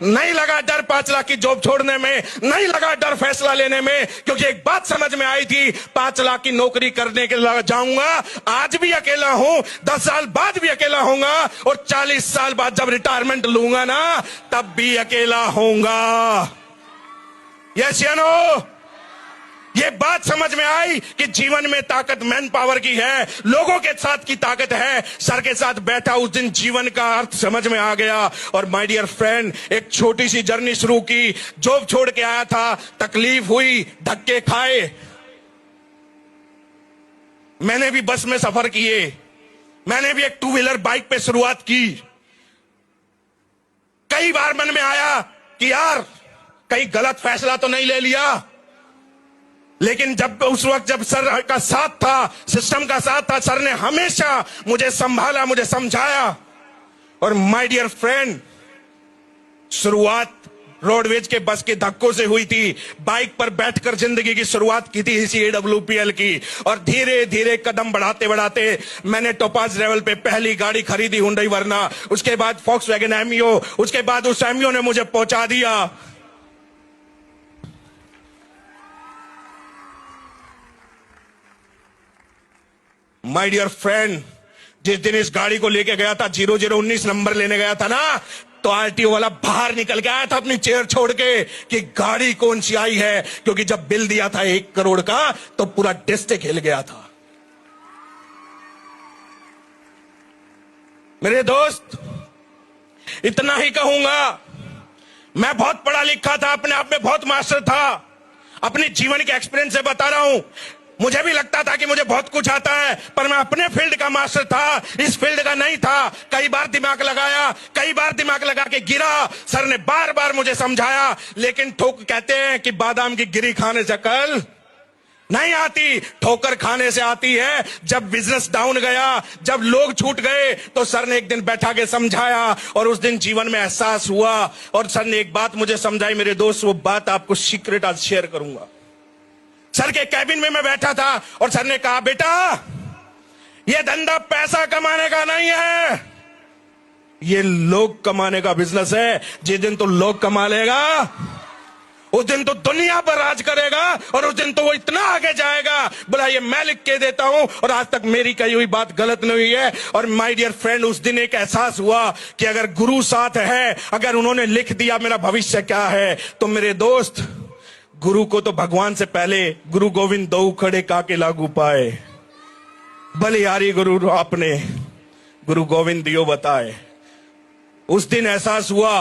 नहीं लगा डर 5 लाख की जॉब छोड़ने में, नहीं लगा डर फैसला लेने में, क्योंकि एक बात समझ में आई थी, 5 लाख की नौकरी करने के लिए जाऊंगा, आज भी अकेला हूं, 10 साल बाद भी अकेला होऊंगा, और 40 साल बाद जब रिटायरमेंट लूंगा ना, तब भी अकेला होऊंगा। यस या नो? ये बात समझ में आई कि जीवन में ताकत मैन पावर की है, लोगों के साथ की ताकत है। सर के साथ बैठा उस दिन जीवन का अर्थ समझ में आ गया। और माय डियर फ्रेंड, एक छोटी सी जर्नी शुरू की, जॉब छोड़ के आया था, तकलीफ हुई, धक्के खाए, मैंने भी बस में सफर किए, मैंने भी एक 2 व्हीलर बाइक पे शुरुआत की। कई बार मन में आया कि यार कहीं गलत फैसला तो नहीं ले लिया, लेकिन जब उस वक्त जब सर का साथ था, सिस्टम का साथ था, सर ने हमेशा मुझे संभाला, मुझे समझाया। और माय डियर फ्रेंड, शुरुआत रोडवेज के बस के धक्कों से हुई थी। बाइक पर बैठकर जिंदगी की शुरुआत की थी इसी AWPL की, और धीरे धीरे कदम बढ़ाते बढ़ाते मैंने टोपाज लेवल पे पहली गाड़ी खरीदी, हुंडई वर्ना, उसके बाद फॉक्सवैगन एमियो, उसके बाद उस एमियो ने मुझे पहुंचा दिया माय डियर फ्रेंड। जिस दिन इस गाड़ी को लेके गया था, 0019 नंबर लेने गया था ना, तो RTO वाला बाहर निकल के आया था अपनी चेयर छोड़ के कि गाड़ी कौन सी आई है, क्योंकि जब बिल दिया था 1 करोड़ का तो पूरा डिस्ट्रिक्ट हिल गया था। मेरे दोस्त, इतना ही कहूंगा, मैं बहुत पढ़ा लिखा था, अपने आप में बहुत मास्टर था, अपने जीवन के एक्सपीरियंस से बता रहा हूं। मुझे भी लगता था कि मुझे बहुत कुछ आता है, पर मैं अपने फील्ड का मास्टर था, इस फील्ड का नहीं था। कई बार दिमाग लगाया, कई बार दिमाग लगा के गिरा, सर ने बार बार मुझे समझाया, लेकिन ठोक कहते हैं कि बादाम की गिरी खाने से अकल नहीं आती, ठोकर खाने से आती है। जब बिजनेस डाउन गया, जब लोग छूट गए, तो सर ने एक दिन बैठा के समझाया, और उस दिन जीवन में एहसास हुआ। और सर ने एक बात मुझे समझाई मेरे दोस्त, वो बात आपको सीक्रेट आज शेयर करूंगा। सर के कैबिन में मैं बैठा था और सर ने कहा, बेटा ये धंधा पैसा कमाने का नहीं है, ये लोग कमाने का बिजनेस है। जिस दिन तो लोग कमा लेगा, उस दिन तो दुनिया पर राज करेगा, और उस दिन तो वो इतना आगे जाएगा, बोला ये मैं लिख के देता हूं, और आज तक मेरी कही हुई बात गलत नहीं हुई है। और माय डियर फ्रेंड, उस दिन एक एहसास हुआ कि अगर गुरु साथ है, अगर उन्होंने लिख दिया मेरा भविष्य क्या है, तो मेरे दोस्त, गुरु को तो भगवान से पहले गुरु गोविंद दो खड़े काके लागू पाए, बलिहारी गुरु आपने गुरु गोविंद दियो बताए। उस दिन एहसास हुआ,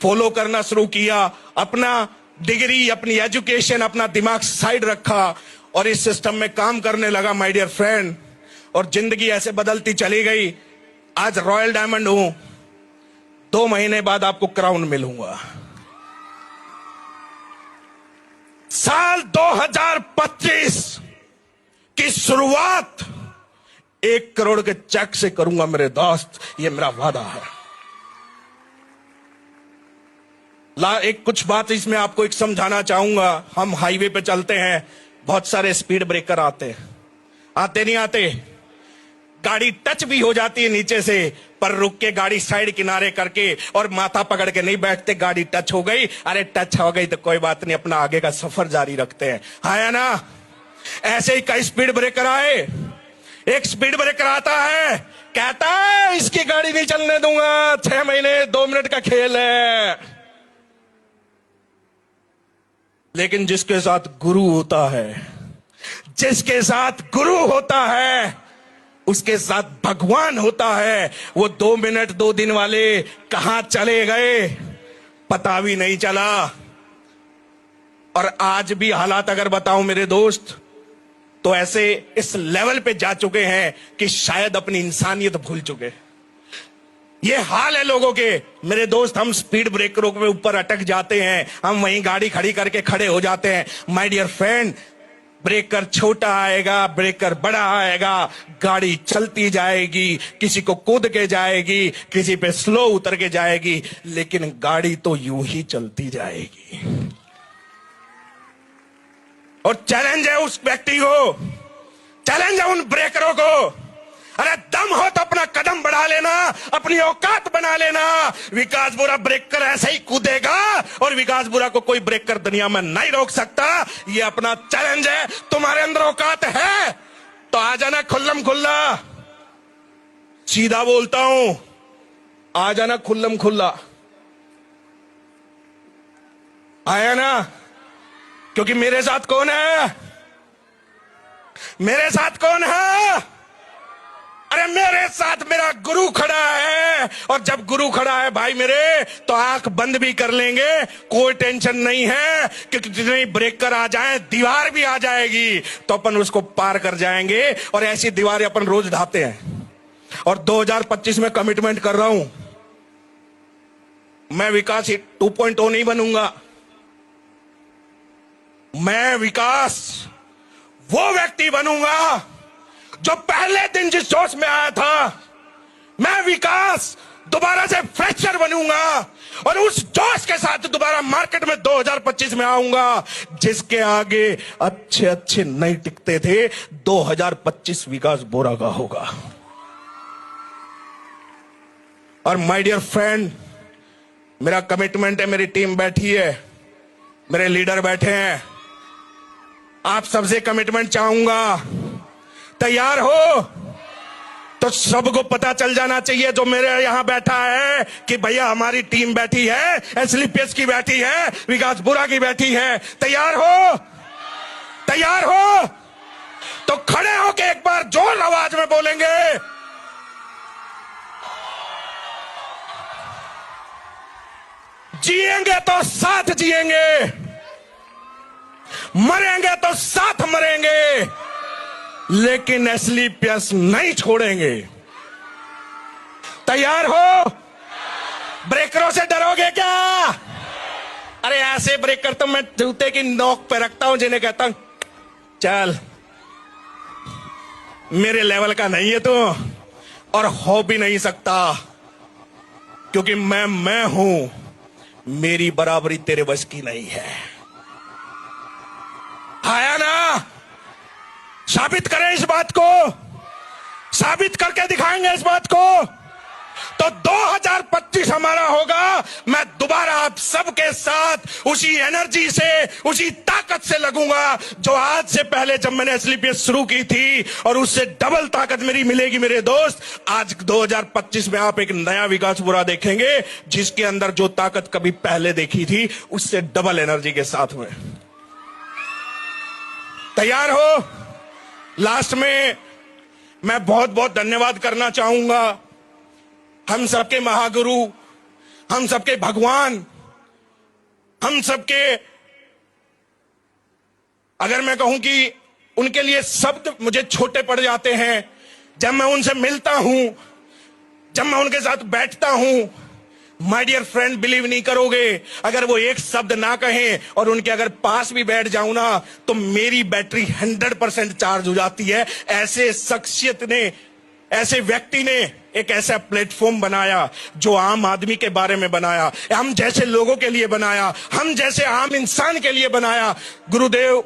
फॉलो करना शुरू किया, अपना डिग्री, अपनी एजुकेशन, अपना दिमाग साइड रखा, और इस सिस्टम में काम करने लगा माय डियर फ्रेंड। और जिंदगी ऐसे बदलती चली गई। आज रॉयल डायमंड हूं, 2 महीने बाद आपको क्राउन मिलूंगा। साल 2025 की शुरुआत 1 करोड़ के चेक से करूंगा मेरे दोस्त, ये मेरा वादा है। एक कुछ बात इसमें आपको एक समझाना चाहूंगा। हम हाईवे पे चलते हैं, बहुत सारे स्पीड ब्रेकर आते नहीं आते, गाड़ी टच भी हो जाती है नीचे से, पर रुक के गाड़ी साइड किनारे करके और माथा पकड़ के नहीं बैठते। गाड़ी टच हो गई, अरे टच हो गई तो कोई बात नहीं, अपना आगे का सफर जारी रखते हैं, है ना। ऐसे ही कई स्पीड ब्रेकर आए। एक स्पीड ब्रेकर आता है, कहता है इसकी गाड़ी नहीं चलने दूंगा, 6 महीने 2 मिनट का खेल है। लेकिन जिसके साथ गुरु होता है, जिसके साथ गुरु होता है, उसके साथ भगवान होता है, वो 2 मिनट 2 दिन वाले कहां चले गए पता भी नहीं चला। और आज भी हालात अगर बताऊं मेरे दोस्त, तो ऐसे इस लेवल पे जा चुके हैं कि शायद अपनी इंसानियत भूल चुके। ये हाल है लोगों के मेरे दोस्त। हम स्पीड ब्रेकरों के ऊपर अटक जाते हैं, हम वहीं गाड़ी खड़ी करके खड़े हो जाते हैं। माय डियर फ्रेंड, ब्रेकर छोटा आएगा, ब्रेकर बड़ा आएगा, गाड़ी चलती जाएगी, किसी को कूद के जाएगी, किसी पे स्लो उतर के जाएगी, लेकिन गाड़ी तो यूं ही चलती जाएगी। और चैलेंज है उस व्यक्ति को, चैलेंज है उन ब्रेकरों को, अरे दम हो तो अपना कदम बढ़ा लेना, अपनी औकात बना लेना। विकास बुरा ब्रेक कर ऐसे ही कूदेगा और विकास बुरा को कोई ब्रेक कर दुनिया में नहीं रोक सकता। ये अपना चैलेंज है। तुम्हारे अंदर औकात है तो आ जाना खुल्लम खुल्ला। सीधा बोलता हूं, आ जाना खुल्लम खुल्ला। आया ना? क्योंकि मेरे साथ कौन है? मेरे साथ कौन है? अरे मेरे साथ मेरा गुरु खड़ा है। और जब गुरु खड़ा है भाई मेरे, तो आंख बंद भी कर लेंगे, कोई टेंशन नहीं है। क्योंकि जितने ब्रेकर आ जाए, दीवार भी आ जाएगी तो अपन उसको पार कर जाएंगे। और ऐसी दीवारें अपन रोज ढाते हैं। और 2025 में कमिटमेंट कर रहा हूं, मैं विकास 2.0 नहीं बनूंगा। मैं विकास वो व्यक्ति बनूंगा जो पहले दिन जिस जोश में आया था। मैं विकास दोबारा से फ्रेशर बनूंगा और उस जोश के साथ दोबारा मार्केट में 2025 में आऊंगा। जिसके आगे अच्छे अच्छे नहीं टिकते थे, 2025 विकास बोरा का होगा। और माय डियर फ्रेंड, मेरा कमिटमेंट है, मेरी टीम बैठी है, मेरे लीडर बैठे हैं, आप सबसे कमिटमेंट चाहूंगा। तैयार हो? तो सबको पता चल जाना चाहिए जो मेरे यहां बैठा है कि भैया हमारी टीम बैठी है, एसलीपीएस की बैठी है, विकास बुरा की बैठी है। तैयार हो? तैयार हो? तो खड़े होके एक बार जोर आवाज में बोलेंगे, जिएंगे तो साथ जिएंगे, मरेंगे तो साथ मरेंगे, लेकिन एसलीपीएस नहीं छोड़ेंगे। तैयार हो? ब्रेकरों से डरोगे क्या? अरे ऐसे ब्रेकर तो मैं जूते की नोक पे रखता हूं, जिन्हें कहता हूं चल मेरे लेवल का नहीं है तू, और हो भी नहीं सकता, क्योंकि मैं हूं, मेरी बराबरी तेरे बस की नहीं है। आया ना? साबित करें इस बात को, साबित करके दिखाएंगे इस बात को। तो 2025 हमारा होगा। मैं दोबारा आप सबके साथ उसी एनर्जी से, उसी ताकत से लगूंगा जो आज से पहले जब मैंने एसलीपीएस शुरू की थी, और उससे डबल ताकत मेरी मिलेगी मेरे दोस्त। आज 2025 में आप एक नया विकास बुरा देखेंगे, जिसके अंदर जो ताकत कभी पहले देखी थी उससे डबल एनर्जी के साथ में। तैयार हो? लास्ट में मैं बहुत बहुत धन्यवाद करना चाहूंगा हम सबके महागुरु, हम सबके भगवान, हम सबके, अगर मैं कहूं कि उनके लिए शब्द मुझे छोटे पड़ जाते हैं जब मैं उनसे मिलता हूं, जब मैं उनके साथ बैठता हूं। माय डियर फ्रेंड, बिलीव नहीं करोगे, अगर वो एक शब्द ना कहें और उनके अगर पास भी बैठ जाऊं ना, तो मेरी बैटरी 100% चार्ज हो जाती है। ऐसे शख्सियत ने, ऐसे व्यक्ति ने एक ऐसा प्लेटफॉर्म बनाया जो आम आदमी के बारे में बनाया, हम जैसे लोगों के लिए बनाया, हम जैसे आम इंसान के लिए बनाया। गुरुदेव,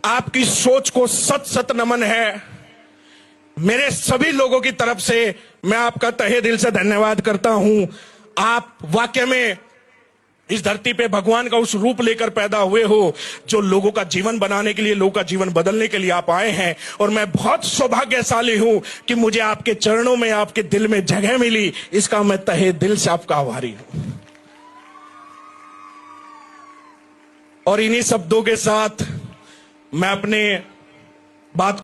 आपकी सोच को सत सत नमन है। मेरे सभी लोगों की तरफ से मैं आपका तहे दिल से धन्यवाद करता हूं। आप वाकई में इस धरती पे भगवान का उस रूप लेकर पैदा हुए हो जो लोगों का जीवन बनाने के लिए, लोगों का जीवन बदलने के लिए आप आए हैं। और मैं बहुत सौभाग्यशाली हूं कि मुझे आपके चरणों में, आपके दिल में जगह मिली। इसका मैं तहे दिल से आपका आभारी हूं। और इन्हीं शब्दों के साथ मैं अपने बात